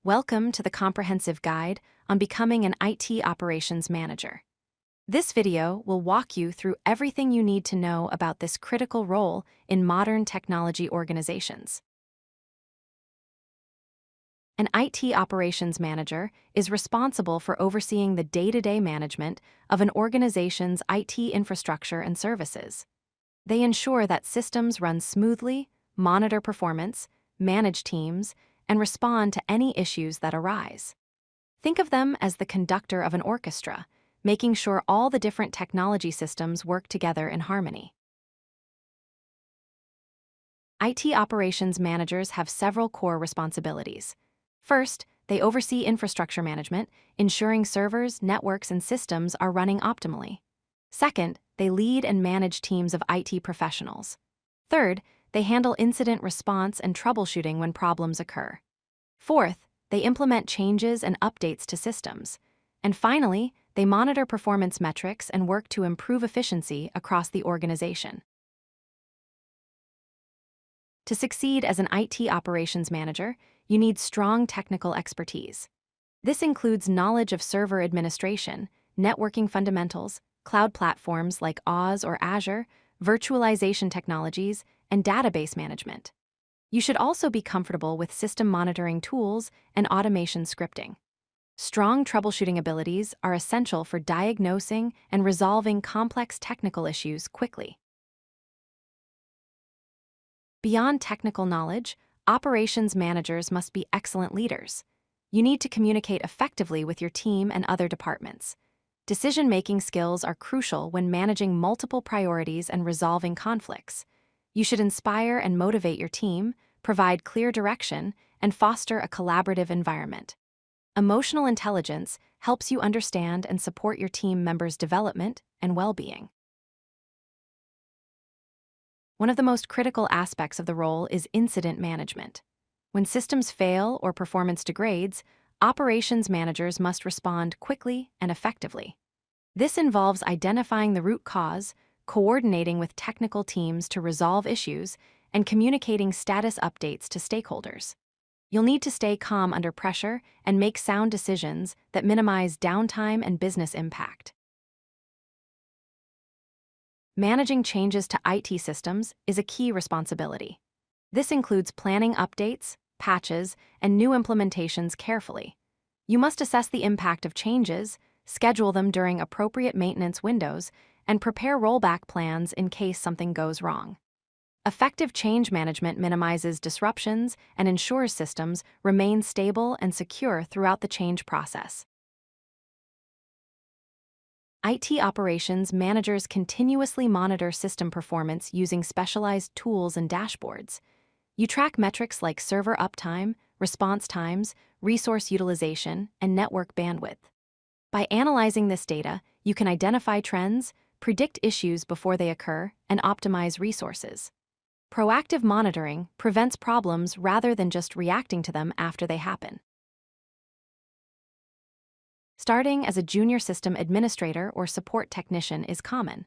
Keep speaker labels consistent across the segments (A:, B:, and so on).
A: Welcome to the comprehensive guide on becoming an IT operations manager. This video will walk you through everything you need to know about this critical role in modern technology organizations. An IT operations manager is responsible for overseeing the day-to-day management of an organization's IT infrastructure and services. They ensure that systems run smoothly, monitor performance, manage teams, and respond to any issues that arise. Think of them as the conductor of an orchestra, making sure all the different technology systems work together in harmony. IT operations managers have several core responsibilities. First, they oversee infrastructure management, ensuring servers, networks, and systems are running optimally. Second, they lead and manage teams of IT professionals. Third, they handle incident response and troubleshooting when problems occur. Fourth, they implement changes and updates to systems. And finally, they monitor performance metrics and work to improve efficiency across the organization. To succeed as an IT operations manager, you need strong technical expertise. This includes knowledge of server administration, networking fundamentals, cloud platforms like Oz or Azure, virtualization technologies, and database management. You should also be comfortable with system monitoring tools and automation scripting. Strong troubleshooting abilities are essential for diagnosing and resolving complex technical issues quickly. Beyond technical knowledge, operations managers must be excellent leaders. You need to communicate effectively with your team and other departments. Decision-making skills are crucial when managing multiple priorities and resolving conflicts. You should inspire and motivate your team, provide clear direction, and foster a collaborative environment. Emotional intelligence helps you understand and support your team members' development and well-being. One of the most critical aspects of the role is incident management. When systems fail or performance degrades, operations managers must respond quickly and effectively. This involves identifying the root cause, coordinating with technical teams to resolve issues, and communicating status updates to stakeholders. You'll need to stay calm under pressure and make sound decisions that minimize downtime and business impact. Managing changes to IT systems is a key responsibility. This includes planning updates, patches, and new implementations carefully. You must assess the impact of changes, schedule them during appropriate maintenance windows, and prepare rollback plans in case something goes wrong. Effective change management minimizes disruptions and ensures systems remain stable and secure throughout the change process. IT operations managers continuously monitor system performance using specialized tools and dashboards. You track metrics like server uptime, response times, resource utilization, and network bandwidth. By analyzing this data, you can identify trends, predict issues before they occur, and optimize resources. Proactive monitoring prevents problems rather than just reacting to them after they happen. Starting as a junior system administrator or support technician is common.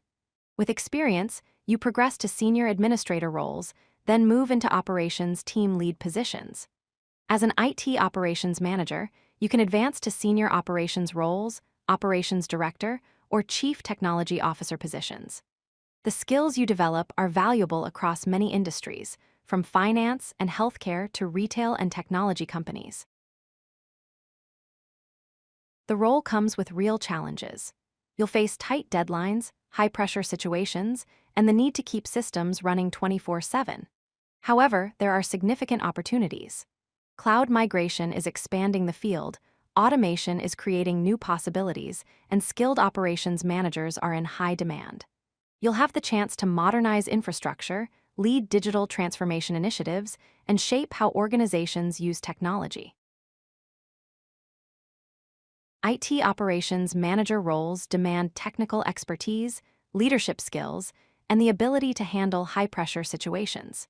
A: With experience, you progress to senior administrator roles, then move into operations team lead positions. As an IT operations manager, you can advance to senior operations roles, operations director, or chief technology officer positions. The skills you develop are valuable across many industries, from finance and healthcare to retail and technology companies. The role comes with real challenges. You'll face tight deadlines, high-pressure situations, and the need to keep systems running 24/7. However, there are significant opportunities. Cloud migration is expanding the field, automation is creating new possibilities, and skilled operations managers are in high demand. You'll have the chance to modernize infrastructure, lead digital transformation initiatives, and shape how organizations use technology. IT operations manager roles demand technical expertise, leadership skills, and the ability to handle high-pressure situations.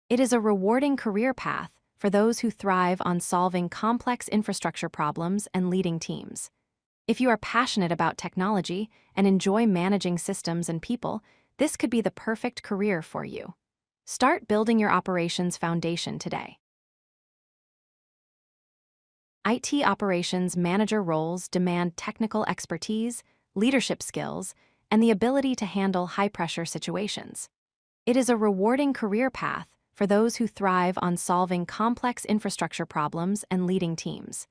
A: It is a rewarding career path for those who thrive on solving complex infrastructure problems and leading teams. If you are passionate about technology and enjoy managing systems and people, this could be the perfect career for you. Start building your operations foundation today. IT operations manager roles demand technical expertise, leadership skills, and the ability to handle high-pressure situations. It is a rewarding career path for those who thrive on solving complex infrastructure problems and leading teams.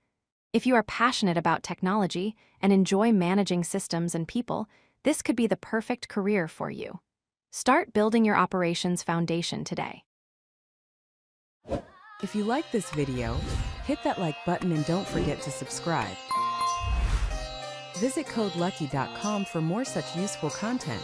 A: If you are passionate about technology and enjoy managing systems and people, this could be the perfect career for you. Start building your operations foundation today.
B: If you like this video, hit that like button and don't forget to subscribe. Visit codelucky.com for more such useful content.